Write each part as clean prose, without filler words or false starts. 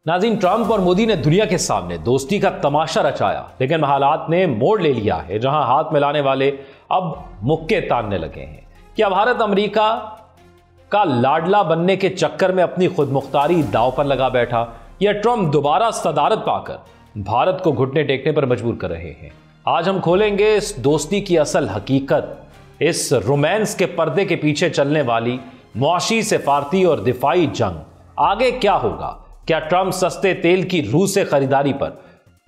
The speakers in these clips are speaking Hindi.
नाज़रीन, ट्रंप और मोदी ने दुनिया के सामने दोस्ती का तमाशा रचाया, लेकिन हालात ने मोड़ ले लिया है, जहां हाथ मिलाने वाले अब मुक्के तानने लगे हैं। क्या भारत अमेरिका का लाडला बनने के चक्कर में अपनी खुदमुख्तारी दांव पर लगा बैठा, या ट्रंप दोबारा सदारत पाकर भारत को घुटने टेकने पर मजबूर कर रहे हैं? आज हम खोलेंगे इस दोस्ती की असल हकीकत, इस रोमांस के पर्दे के पीछे चलने वाली मुआशी, सिफारती और दिफाई जंग। आगे क्या होगा? क्या ट्रंप सस्ते तेल की रूस से खरीदारी पर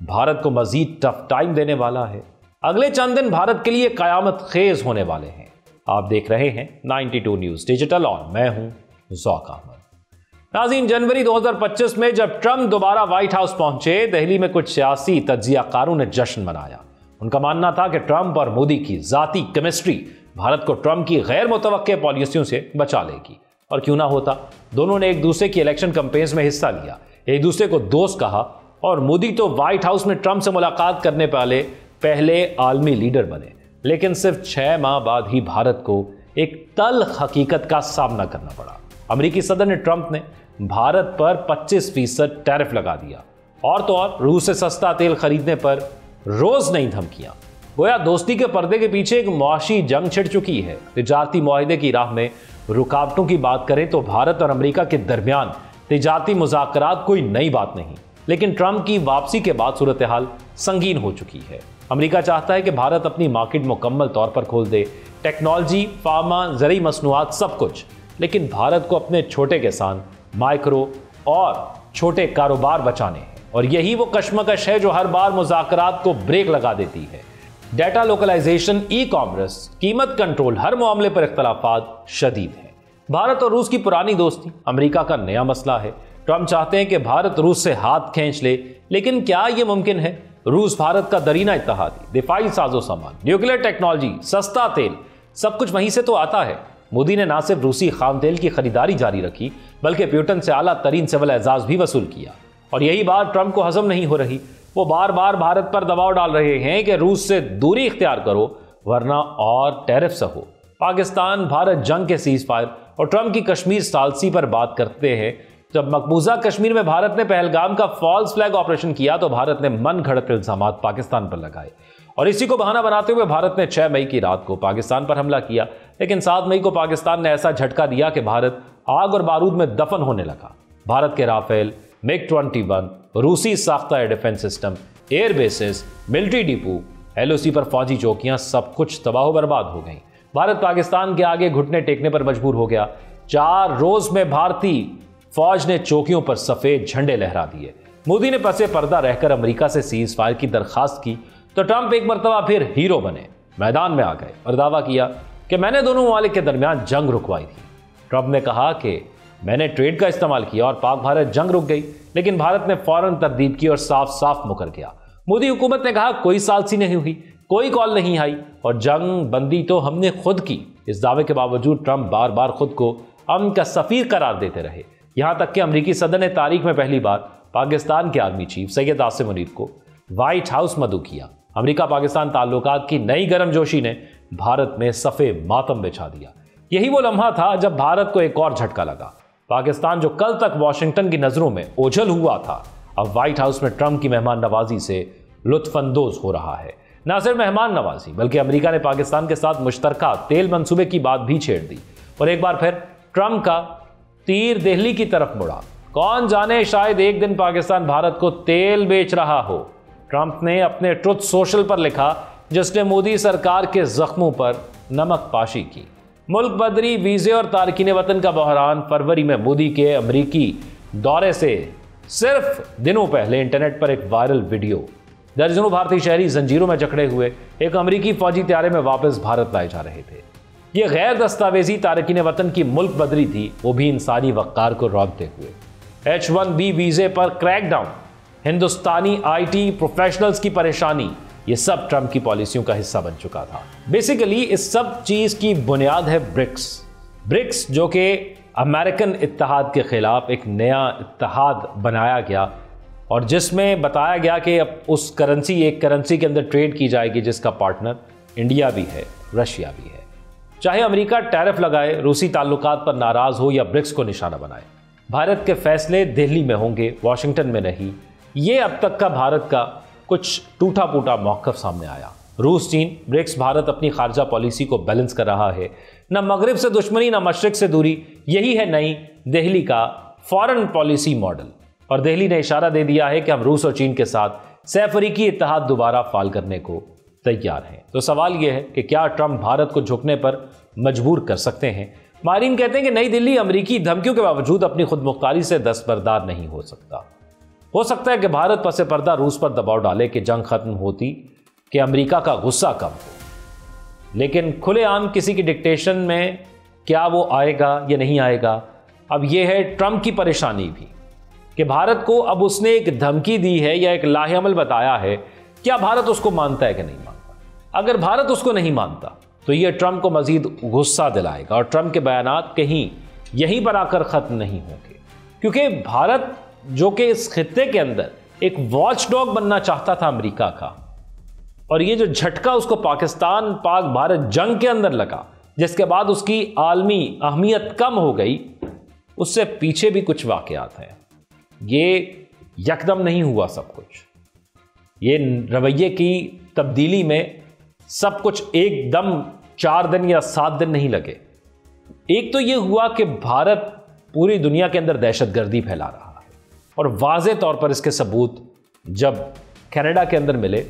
भारत को मजीद टफ टाइम देने वाला है? अगले चंद दिन भारत के लिए कयामत खेज होने वाले हैं। आप देख रहे हैं 92 न्यूज डिजिटल और मैं हूं ज़ौक अहमद। नाज़रीन, जनवरी 2025 में जब ट्रंप दोबारा व्हाइट हाउस पहुंचे, दिल्ली में कुछ सियासी तज्जियाकारों ने जश्न मनाया। उनका मानना था कि ट्रंप और मोदी की जाती केमिस्ट्री भारत को ट्रंप की गैर मुतवक्के पॉलिसियों से बचा लेगी। और क्यों ना होता, दोनों ने एक दूसरे की इलेक्शन कैंपेन्स में हिस्सा लिया, एक दूसरे को दोस्त कहा, और मोदी तो व्हाइट हाउस में ट्रंप से मुलाकात करने वाले पहले आलमी लीडर बने। लेकिन सिर्फ 6 माह बाद ही भारत को एक तल्ख हकीकत का सामना करना पड़ा। अमेरिकी सदर ने ट्रंप ने भारत पर 25% टैरिफ लगा दिया, और तो और रूस से सस्ता तेल खरीदने पर रोज नई धमकियां। गोया दोस्ती के पर्दे के पीछे एक मुआशी जंग छिड़ चुकी है। तिजारती मुआहिदे की राह में रुकावटों की बात करें तो भारत और अमेरिका के दरमियान तिजारती मुज़ाकरात कोई नई बात नहीं, लेकिन ट्रंप की वापसी के बाद सूरत हाल संगीन हो चुकी है। अमेरिका चाहता है कि भारत अपनी मार्केट मुकम्मल तौर पर खोल दे, टेक्नोलॉजी, फार्मा, ज़रूरी मसनूआत, सब कुछ। लेकिन भारत को अपने छोटे किसान, माइक्रो और छोटे कारोबार बचाने हैं, और यही वो कशमकश है जो हर बार मुज़ाकरात को ब्रेक लगा देती है। डेटा लोकलाइजेशन, ई कॉमर्स, कीमत कंट्रोल, हर मामले पर इख्तलाफात शदीद हैं। भारत और रूस की पुरानी दोस्ती अमेरिका का नया मसला है। ट्रंप चाहते हैं कि भारत रूस से हाथ खींच ले, लेकिन क्या यह मुमकिन है? रूस भारत का दरीना इत्तेहादी, दिफाई साजो सामान, न्यूक्लियर टेक्नोलॉजी, सस्ता तेल, सब कुछ वहीं से तो आता है। मोदी ने न सिर्फ रूसी खाम तेल की खरीदारी जारी रखी, बल्कि प्यूटन से आला तरीन सिविल एजाज भी वसूल किया। और यही बात ट्रंप को हजम नहीं हो रही। वो बार बार भारत पर दबाव डाल रहे हैं कि रूस से दूरी इख्तियार करो, वरना और टैरिफ सहो। पाकिस्तान भारत जंग के सीज फायर और ट्रंप की कश्मीर सालसी पर बात करते हैं। जब मकबूजा कश्मीर में भारत ने पहलगाम का फॉल्स फ्लैग ऑपरेशन किया, तो भारत ने मन घड़त इल्जामात पाकिस्तान पर लगाए, और इसी को बहाना बनाते हुए भारत ने 6 मई की रात को पाकिस्तान पर हमला किया। लेकिन 7 मई को पाकिस्तान ने ऐसा झटका दिया कि भारत आग और बारूद में दफन होने लगा। भारत के राफेल, MiG-21, रूसी साख्ता air defence system, air bases, military depot, LOC पर फौजी चौकियां, सब कुछ तबाह बर्बाद हो गई। भारत पाकिस्तान के आगे घुटने टेकने पर मजबूर हो गया। 4 रोज में भारतीय फौज ने चौकियों पर सफेद झंडे लहरा दिए। मोदी ने पसे पर्दा रहकर अमेरिका से सीज फायर की दरखास्त की, तो ट्रंप एक मरतबा फिर हीरो बने, मैदान में आ गए और दावा किया कि मैंने दोनों ममालिक के दरमियान जंग रुकवाई थी। ट्रंप ने कहा कि मैंने ट्रेड का इस्तेमाल किया और पाक भारत जंग रुक गई, लेकिन भारत ने फौरन तरदीद की और साफ साफ मुकर गया। मोदी हुकूमत ने कहा कोई सालसी नहीं हुई, कोई कॉल नहीं आई, और जंग बंदी तो हमने खुद की। इस दावे के बावजूद ट्रंप बार बार खुद को अमन का सफीर करार देते रहे। यहां तक कि अमेरिकी सदर ने तारीख में पहली बार पाकिस्तान के आर्मी चीफ सैयद आसिम मुनीर को व्हाइट हाउस मदऊ किया। अमेरिका पाकिस्तान ताल्लुकात की नई गर्मजोशी ने भारत में सफ़े मातम बिछा दिया। यही वो लम्हा था जब भारत को एक और झटका लगा। पाकिस्तान, जो कल तक वॉशिंगटन की नजरों में ओझल हुआ था, अब व्हाइट हाउस में ट्रंप की मेहमान नवाजी से लुत्फानंदोज हो रहा है। न सिर्फ मेहमान नवाजी, बल्कि अमेरिका ने पाकिस्तान के साथ मुश्तरका तेल मंसूबे की बात भी छेड़ दी, और एक बार फिर ट्रंप का तीर दिल्ली की तरफ मुड़ा। कौन जाने, शायद एक दिन पाकिस्तान भारत को तेल बेच रहा हो। ट्रंप ने अपने ट्रुथ सोशल पर लिखा, जिसने मोदी सरकार के जख्मों पर नमक पाशी की। मुल्क बदरी, वीजे और तारकीन वतन का बहरान। फरवरी में मोदी के अमरीकी दौरे से सिर्फ दिनों पहले इंटरनेट पर एक वायरल वीडियो, दर्जनों भारतीय शहरी जंजीरों में जकड़े हुए एक अमरीकी फौजी त्यारे में वापस भारत लाए जा रहे थे। यह गैर दस्तावेजी तारकीन वतन की मुल्क बदरी थी, वो भी इंसानी वक़ार को रौंदते हुए। H-1B वीजे पर क्रैकडाउन, हिंदुस्तानी IT प्रोफेशनल्स की परेशानी, ये सब ट्रंप की पॉलिसियों का हिस्सा बन चुका था। बेसिकली इस सब चीज की बुनियाद है ब्रिक्स, जो कि अमेरिकन इत्तेहाद के खिलाफ एक नया इत्तेहाद बनाया गया, और जिसमें बताया गया कि अब उस एक करेंसी के अंदर ट्रेड की जाएगी जिसका पार्टनर इंडिया भी है, रशिया भी है। चाहे अमेरिका टैरिफ लगाए, रूसी ताल्लुकात पर नाराज हो या ब्रिक्स को निशाना बनाए, भारत के फैसले दिल्ली में होंगे, वॉशिंगटन में नहीं। ये अब तक का भारत का कुछ टूटा फूटा मौक़िफ़ सामने आया। रूस, चीन, ब्रिक्स, भारत अपनी खारजा पॉलिसी को बैलेंस कर रहा है। न मगरिब से दुश्मनी, न मशरिक से दूरी। यही है नई दिल्ली का फॉरेन पॉलिसी मॉडल। और दिल्ली ने इशारा दे दिया है कि हम रूस और चीन के साथ सह-अफ्रीकी इत्तेहाद दोबारा फाल करने को तैयार हैं। तो सवाल यह है कि क्या ट्रंप भारत को झुकने पर मजबूर कर सकते हैं? माहिरीन कहते हैं कि नई दिल्ली अमेरिकी धमकियों के बावजूद अपनी खुदमुख्तारी से दस्तबरदार नहीं हो सकता। हो सकता है कि भारत पसे पर्दा रूस पर दबाव डाले कि जंग खत्म होती, कि अमेरिका का गुस्सा कम हो। लेकिन खुलेआम किसी की डिक्टेशन में क्या वो आएगा या नहीं आएगा? अब यह है ट्रंप की परेशानी भी कि भारत को अब उसने एक धमकी दी है या एक लाहेअमल बताया है, क्या भारत उसको मानता है कि नहीं मानता? अगर भारत उसको नहीं मानता तो यह ट्रंप को मजीद गुस्सा दिलाएगा और ट्रंप के बयानात कहीं यहीं पर आकर ख़त्म नहीं होंगे, क्योंकि भारत जो कि इस खित्ते के अंदर एक वॉच डॉग बनना चाहता था अमेरिका का, और ये जो झटका उसको पाकिस्तान पाक भारत जंग के अंदर लगा, जिसके बाद उसकी आलमी अहमियत कम हो गई, उससे पीछे भी कुछ वाकयात हैं। ये यकदम नहीं हुआ सब कुछ। ये रवैये की तब्दीली में सब कुछ एकदम 4 दिन या 7 दिन नहीं लगे। एक तो ये हुआ कि भारत पूरी दुनिया के अंदर दहशतगर्दी फैला रहा है, और वाज़े तौर पर इसके सबूत जब कनाडा के अंदर मिले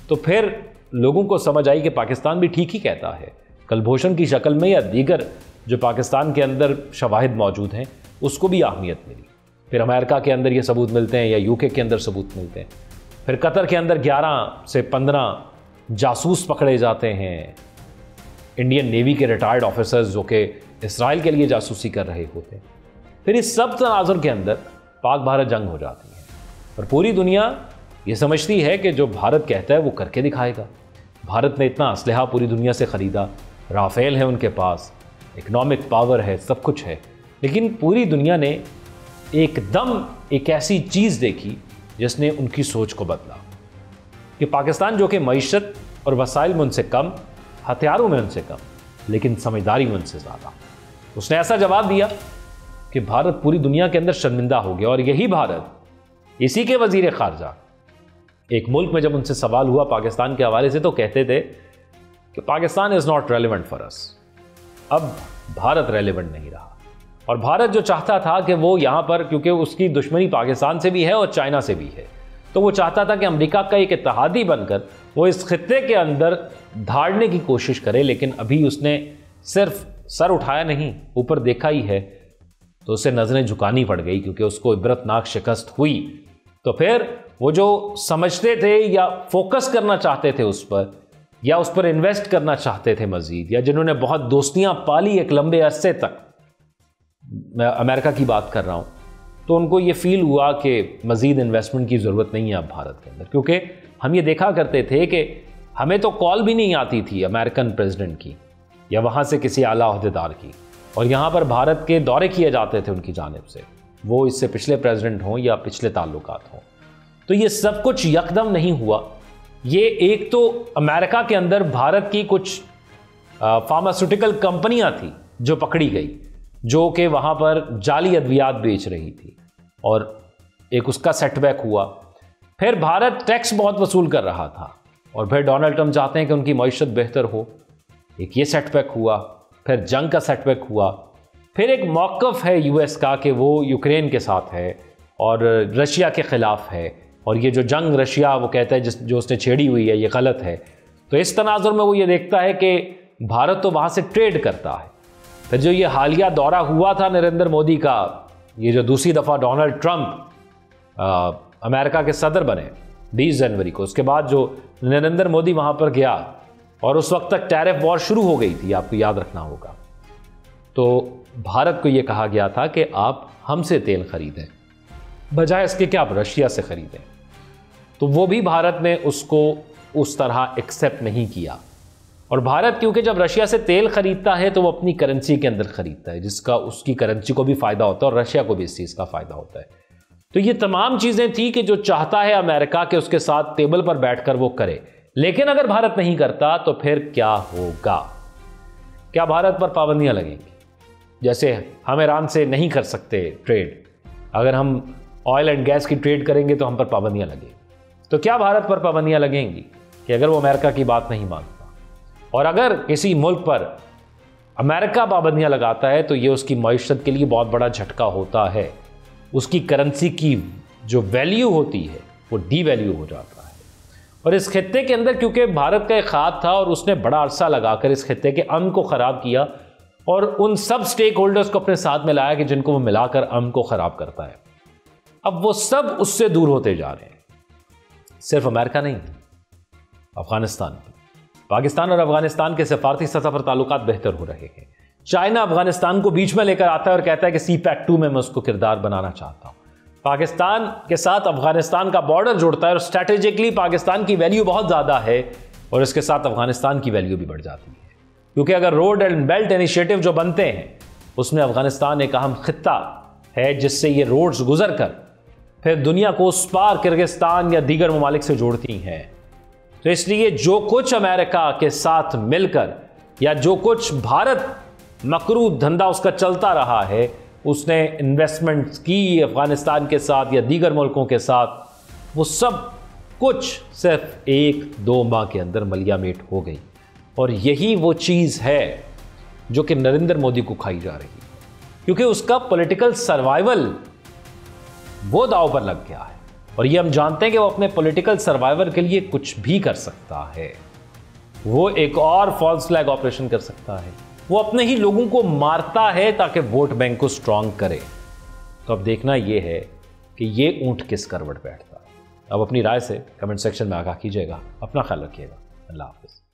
तो फिर लोगों को समझ आई कि पाकिस्तान भी ठीक ही कहता है। कलभूषण की शक्ल में या दीगर जो पाकिस्तान के अंदर शवाहिद मौजूद हैं उसको भी अहमियत मिली। फिर अमेरिका के अंदर ये सबूत मिलते हैं या यूके के अंदर सबूत मिलते हैं। फिर कतर के अंदर 11 से 15 जासूस पकड़े जाते हैं, इंडियन नेवी के रिटायर्ड ऑफिसर्स जो कि इसराइल के लिए जासूसी कर रहे होते हैं। फिर इस सब तनाजुर के अंदर पाक भारत जंग हो जाती है, और पूरी दुनिया ये समझती है कि जो भारत कहता है वो करके दिखाएगा। भारत ने इतना असलहा पूरी दुनिया से ख़रीदा, राफेल है उनके पास, इकनॉमिक पावर है, सब कुछ है, लेकिन पूरी दुनिया ने एकदम एक ऐसी चीज़ देखी जिसने उनकी सोच को बदला कि पाकिस्तान जो कि मईशत और वसाइल में उनसे कम, हथियारों में उनसे कम, लेकिन समझदारी में उनसे ज़्यादा, उसने ऐसा जवाब दिया कि भारत पूरी दुनिया के अंदर शर्मिंदा हो गया। और यही भारत, इसी के वज़ीर ख़ारजा एक मुल्क में जब उनसे सवाल हुआ पाकिस्तान के हवाले से तो कहते थे कि Pakistan is not relevant for us. अब भारत रेलिवेंट नहीं रहा, और भारत जो चाहता था कि वो यहाँ पर, क्योंकि उसकी दुश्मनी पाकिस्तान से भी है और चाइना से भी है, तो वो चाहता था कि अमेरिका का एक इत्तेहादी बनकर वो इस खित्ते के अंदर धाड़ने की कोशिश करे। लेकिन अभी उसने सिर्फ सर उठाया नहीं, ऊपर देखा ही है, तो उसे नज़रें झुकानी पड़ गई, क्योंकि उसको इबरतनाक शिकस्त हुई। तो फिर वो जो समझते थे या फोकस करना चाहते थे उस पर, या उस पर इन्वेस्ट करना चाहते थे मज़ीद, या जिन्होंने बहुत दोस्तियाँ पाली एक लंबे अरसे तक, मैं अमेरिका की बात कर रहा हूँ, तो उनको ये फील हुआ कि मज़ीद इन्वेस्टमेंट की ज़रूरत नहीं है अब भारत के अंदर। क्योंकि हम ये देखा करते थे कि हमें तो कॉल भी नहीं आती थी अमेरिकन प्रेसिडेंट की या वहाँ से किसी आला अहदेदार की, और यहाँ पर भारत के दौरे किए जाते थे उनकी जानिब से, वो इससे पिछले प्रेसिडेंट हों या पिछले ताल्लुकात हों। तो ये सब कुछ यकदम नहीं हुआ। ये एक तो अमेरिका के अंदर भारत की कुछ फार्मास्यूटिकल कंपनियां थी जो पकड़ी गई, जो कि वहाँ पर जाली अद्वियात बेच रही थी, और एक उसका सेटबैक हुआ। फिर भारत टैक्स बहुत वसूल कर रहा था, और फिर डोनाल्ड ट्रंप चाहते हैं कि उनकी मईशत बेहतर हो, एक ये सेटबैक हुआ। फिर जंग का सेटबैक हुआ। फिर एक मौक़िफ़ है यूएस का कि वो यूक्रेन के साथ है और रशिया के ख़िलाफ़ है, और ये जो जंग रशिया वो कहता है जो उसने छेड़ी हुई है ये गलत है। तो इस तनाजुर में वो ये देखता है कि भारत तो वहाँ से ट्रेड करता है। फिर जो ये हालिया दौरा हुआ था नरेंद्र मोदी का, ये जो दूसरी दफ़ा डोनाल्ड ट्रंप अमेरिका के सदर बने 20 जनवरी को, उसके बाद जो नरेंद्र मोदी वहाँ पर गया, और उस वक्त तक टैरिफ वॉर शुरू हो गई थी, आपको याद रखना होगा। तो भारत को ये कहा गया था कि आप हमसे तेल खरीदें, बजाय इसके कि आप रशिया से खरीदें। तो वो भी भारत ने उसको उस तरह एक्सेप्ट नहीं किया। और भारत क्योंकि जब रशिया से तेल खरीदता है तो वो अपनी करेंसी के अंदर खरीदता है, जिसका उसकी करेंसी को भी फ़ायदा होता है और रशिया को भी इस चीज़ का फ़ायदा होता है। तो ये तमाम चीज़ें थी कि जो चाहता है अमेरिका के उसके साथ टेबल पर बैठकर वो करे। लेकिन अगर भारत नहीं करता तो फिर क्या होगा? क्या भारत पर पाबंदियां लगेंगी? जैसे हम ईरान से नहीं कर सकते ट्रेड, अगर हम ऑयल एंड गैस की ट्रेड करेंगे तो हम पर पाबंदियां लगेंगी। तो क्या भारत पर पाबंदियां लगेंगी कि अगर वो अमेरिका की बात नहीं मानता, और अगर किसी मुल्क पर अमेरिका पाबंदियां लगाता है तो ये उसकी मईशत के लिए बहुत बड़ा झटका होता है। उसकी करेंसी की जो वैल्यू होती है वो डीवैल्यू हो जाता है। और इस खित्ते के अंदर क्योंकि भारत का एक हाथ था और उसने बड़ा अरसा लगाकर इस खित्ते के अमन को ख़राब किया और उन सब स्टेक होल्डर्स को अपने साथ में लाया कि जिनको वो मिलाकर अमन को ख़राब करता है, अब वो सब उससे दूर होते जा रहे हैं। सिर्फ अमेरिका नहीं, अफगानिस्तान, पाकिस्तान और अफगानिस्तान के सफारती सतह पर ताल्लुकात बेहतर हो रहे हैं। चाइना अफगानिस्तान को बीच में लेकर आता है और कहता है कि CPEC 2 में मैं उसको किरदार बनाना चाहता हूं। पाकिस्तान के साथ अफगानिस्तान का बॉर्डर जुड़ता है और स्ट्रैटेजिकली पाकिस्तान की वैल्यू बहुत ज़्यादा है और इसके साथ अफगानिस्तान की वैल्यू भी बढ़ जाती है, क्योंकि अगर रोड एंड बेल्ट इनिशिएटिव जो बनते हैं उसमें अफगानिस्तान एक अहम खित्ता है जिससे ये रोड्स गुजर कर फिर दुनिया को उस पार किर्गिस्तान या दीगर ममालिक से जोड़ती हैं। तो इसलिए जो कुछ अमेरिका के साथ मिलकर या जो कुछ भारत मकरू धंधा उसका चलता रहा है, उसने इन्वेस्टमेंट्स की अफगानिस्तान के साथ या दीगर मुल्कों के साथ, वो सब कुछ सिर्फ 1-2 माह के अंदर मलियामेट हो गई। और यही वो चीज़ है जो कि नरेंद्र मोदी को खाई जा रही है, क्योंकि उसका पॉलिटिकल सर्वाइवल वो दांव पर लग गया है। और ये हम जानते हैं कि वो अपने पॉलिटिकल सर्वाइवल के लिए कुछ भी कर सकता है। वो एक और फॉल्स फ्लैग ऑपरेशन कर सकता है, वो अपने ही लोगों को मारता है ताकि वोट बैंक को स्ट्रांग करे। तो अब देखना यह है कि ये ऊंट किस करवट बैठता है। अब अपनी राय से कमेंट सेक्शन में आगाह कीजिएगा। अपना ख्याल रखिएगा। अल्लाह हाफिज़।